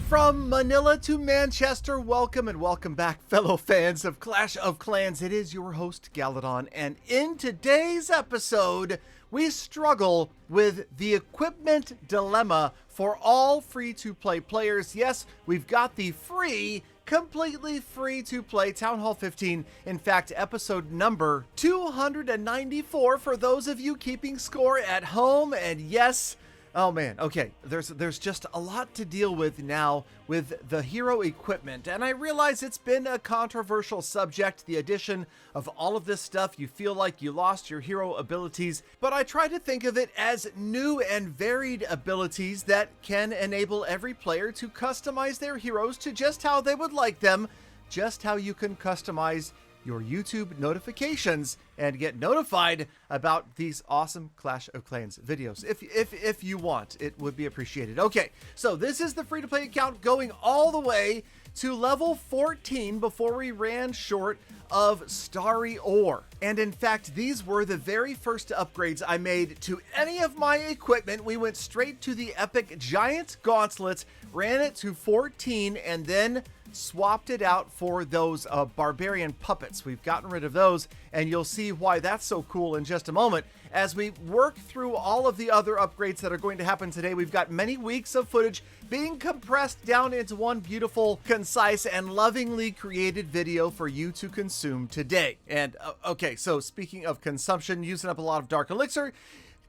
From Manila to Manchester, welcome and welcome back, fellow fans of Clash of Clans. It is your host, Galadon, and in today's episode, we struggle with the equipment dilemma for all free-to-play players. Yes, we've got the free, completely free-to-play Town Hall 15. In fact, episode number 294 for those of you keeping score at home, and yes, oh man, okay, there's just a lot to deal with now with the hero equipment, and I realize it's been a controversial subject, the addition of all of this stuff. You feel like you lost your hero abilities, but I try to think of it as new and varied abilities that can enable every player to customize their heroes to just how they would like them, just how you can customize your YouTube notifications and get notified about these awesome Clash of Clans videos. If you want, it would be appreciated. Okay, so this is the free-to-play account going all the way to level 14 before we ran short of Starry Ore. And in fact, these were the very first upgrades I made to any of my equipment. We went straight to the epic giant gauntlet, ran it to 14, and then swapped it out for those barbarian puppets. We've gotten rid of those, and you'll see why that's so cool in just a moment. As we work through all of the other upgrades that are going to happen today, we've got many weeks of footage being compressed down into one beautiful, concise, and lovingly created video for you to consume today. And okay, so speaking of consumption, using up a lot of Dark Elixir,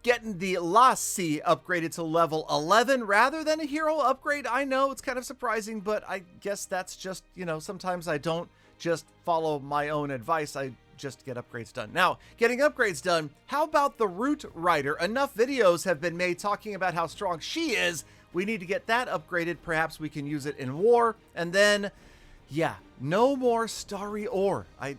getting the Lassie upgraded to level 11 rather than a hero upgrade. I know it's kind of surprising, but I guess that's just, you know, sometimes I don't just follow my own advice. I just get upgrades done. Now, getting upgrades done, how about the Root Rider? Enough videos have been made talking about how strong she is. We need to get that upgraded. Perhaps we can use it in war. And then, yeah, no more Starry Ore. I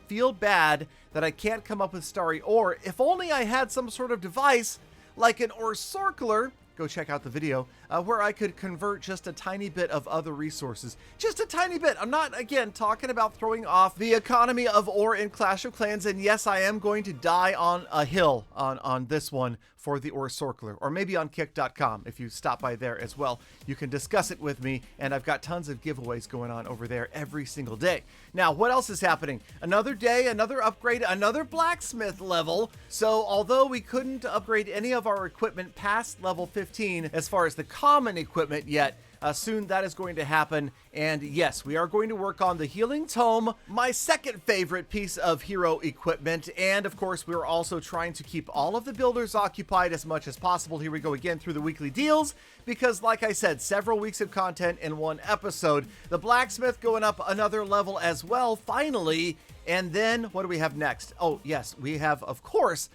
feel bad that I can't come up with Starry Ore. If only I had some sort of device like an Ore Circler, go check out the video, where I could convert just a tiny bit of other resources. Just a tiny bit. I'm not, again, talking about throwing off the economy of ore in Clash of Clans, and yes, I am going to die on a hill on this one for the Ore Circler, or maybe on kick.com. If you stop by there as well, you can discuss it with me, and I've got tons of giveaways going on over there every single day. Now, what else is happening? Another day, another upgrade, another blacksmith level. So although we couldn't upgrade any of our equipment past level 15 as far as the common equipment yet, soon that is going to happen. And yes, we are going to work on the Healing Tome, my second favorite piece of hero equipment. And of course, we're also trying to keep all of the builders occupied as much as possible. Here we go again through the weekly deals, because like I said, several weeks of content in one episode. The blacksmith going up another level as well, finally. And then what do we have next? Oh yes, we have, of course,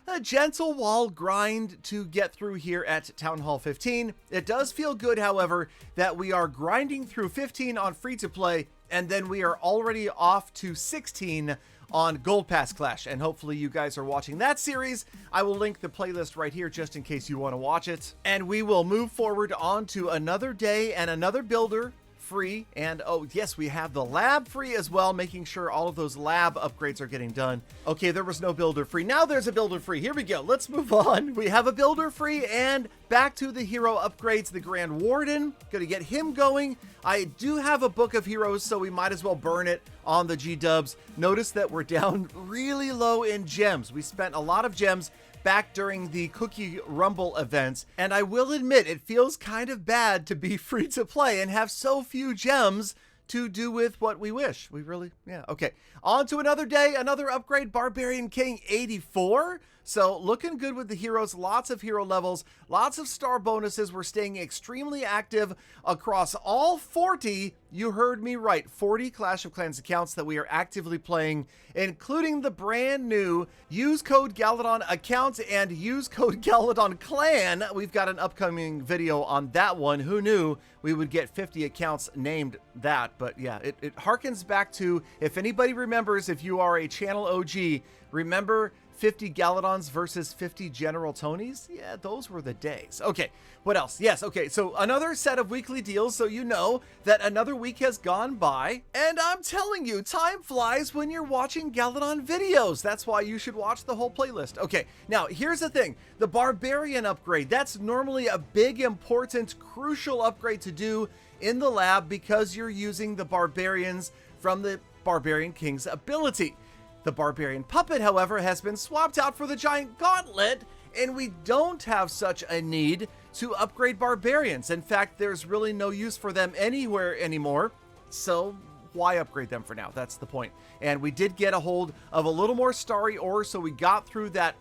a gentle wall grind to get through here at Town Hall 15. It does feel good, however, that we are grinding through 15 on free-to-play, and then we are already off to 16 on Gold Pass Clash, and hopefully you guys are watching that series. I will link the playlist right here just in case you want to watch it. And we will move forward on to another day and another builder free, and oh yes, we have the lab free as well, making sure all of those lab upgrades are getting done. Okay, there was no builder free. Now there's a builder free. Here we go. Let's move on. We have a builder free, and back to the hero upgrades. The Grand Warden, gonna get him going. I do have a book of heroes, so we might as well burn it on the G-dubs. Notice that we're down really low in gems. We spent a lot of gems back during the Cookie Rumble events, and I will admit it feels kind of bad to be free to play and have so few gems to do with what we wish. We really, yeah, okay. On to another day, another upgrade, Barbarian King 84. So looking good with the heroes, lots of hero levels, lots of star bonuses. We're staying extremely active across all 40, you heard me right, 40 Clash of Clans accounts that we are actively playing, including the brand new use code Galadon account and use code Galadon clan. We've got an upcoming video on that one. Who knew we would get 50 accounts named that? But yeah, it harkens back to, if anybody remembers, if you are a channel OG, remember 50 Galadons versus 50 General Tonys? Yeah, those were the days. Okay, what else? Yes, okay, so another set of weekly deals, so you know that another week has gone by, and I'm telling you, time flies when you're watching Galadon videos. That's why you should watch the whole playlist. Okay, now here's the thing. The Barbarian upgrade, that's normally a big, important, crucial upgrade to do in the lab because you're using the Barbarians from the Barbarian King's ability. The Barbarian Puppet, however, has been swapped out for the Giant Gauntlet, and we don't have such a need to upgrade Barbarians. In fact, there's really no use for them anywhere anymore, so why upgrade them for now? That's the point. And we did get a hold of a little more starry ore, so we got through that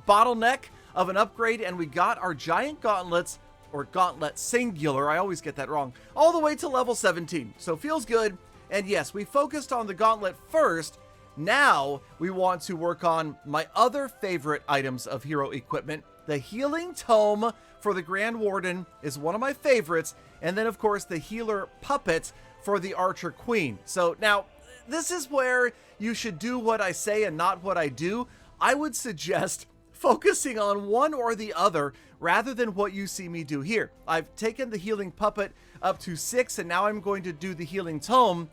bottleneck of an upgrade, and we got our Giant Gauntlets, or Gauntlet Singular, I always get that wrong, all the way to level 17. So feels good. And yes, we focused on the Gauntlet first. Now we want to work on my other favorite items of hero equipment. The Healing Tome for the Grand Warden is one of my favorites. And then, of course, the Healer Puppet for the Archer Queen. So now, this is where you should do what I say and not what I do. I would suggest focusing on one or the other rather than what you see me do here. I've taken the Healing Puppet up to 6, and now I'm going to do the Healing Tome.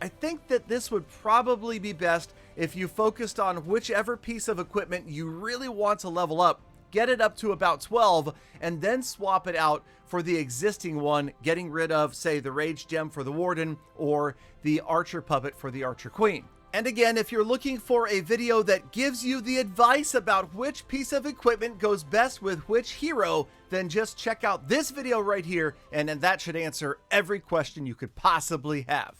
I think that this would probably be best if you focused on whichever piece of equipment you really want to level up, get it up to about 12, and then swap it out for the existing one, getting rid of, say, the Rage Gem for the Warden or the Archer Puppet for the Archer Queen. And again, if you're looking for a video that gives you the advice about which piece of equipment goes best with which hero, then just check out this video right here, and that should answer every question you could possibly have.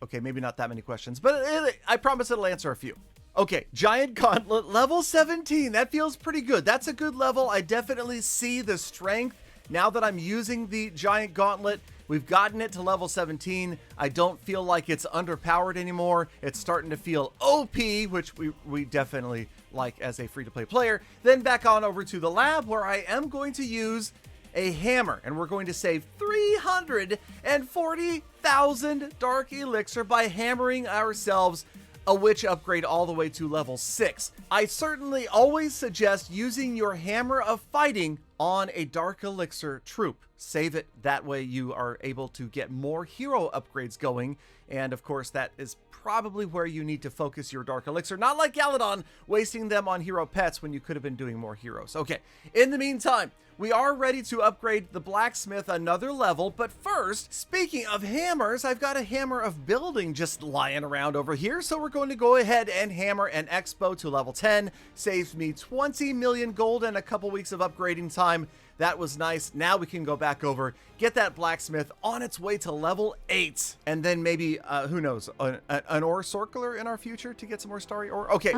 Okay, maybe not that many questions, but I promise it'll answer a few. Okay, Giant Gauntlet, level 17. That feels pretty good. That's a good level. I definitely see the strength now that I'm using the Giant Gauntlet. We've gotten it to level 17. I don't feel like it's underpowered anymore. It's starting to feel OP, which we definitely like as a free-to-play player. Then back on over to the lab, where I am going to use a hammer, and we're going to save 340,000 Dark Elixir by hammering ourselves a witch upgrade all the way to level 6. I certainly always suggest using your Hammer of Fighting on a Dark Elixir troop. Save it, that way you are able to get more hero upgrades going, and of course that is probably where you need to focus your Dark Elixir, not like Galadon, wasting them on hero pets when you could have been doing more heroes. Okay, in the meantime, we are ready to upgrade the blacksmith another level, but first, speaking of hammers, I've got a hammer of building just lying around over here, so we're going to go ahead and hammer an Expo to level 10. Saves me 20 million gold and a couple weeks of upgrading time. That was nice. Now we can go back over, get that blacksmith on its way to level 8. And then maybe, who knows, an ore circular in our future to get some more starry ore. Okay,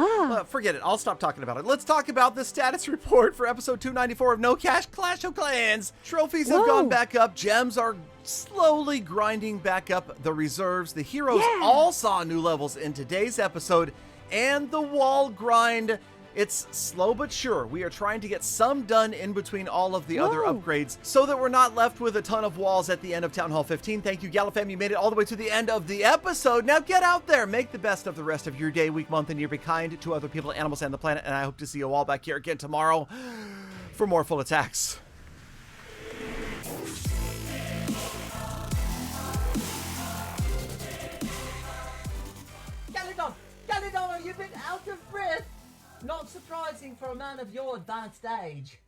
forget it. I'll stop talking about it. Let's talk about the status report for episode 294 of No Cash Clash of Clans. Trophies have gone back up. Gems are slowly grinding back up the reserves. The heroes all saw new levels in today's episode. And the wall grind, it's slow but sure. We are trying to get some done in between all of the other upgrades so that we're not left with a ton of walls at the end of Town Hall 15. Thank you, Galafam. You made it all the way to the end of the episode. Now get out there. Make the best of the rest of your day, week, month, and year. Be kind to other people, animals, and the planet. And I hope to see you all back here again tomorrow for more full attacks. Galadon, you've been out of breath. Not surprising for a man of your advanced age.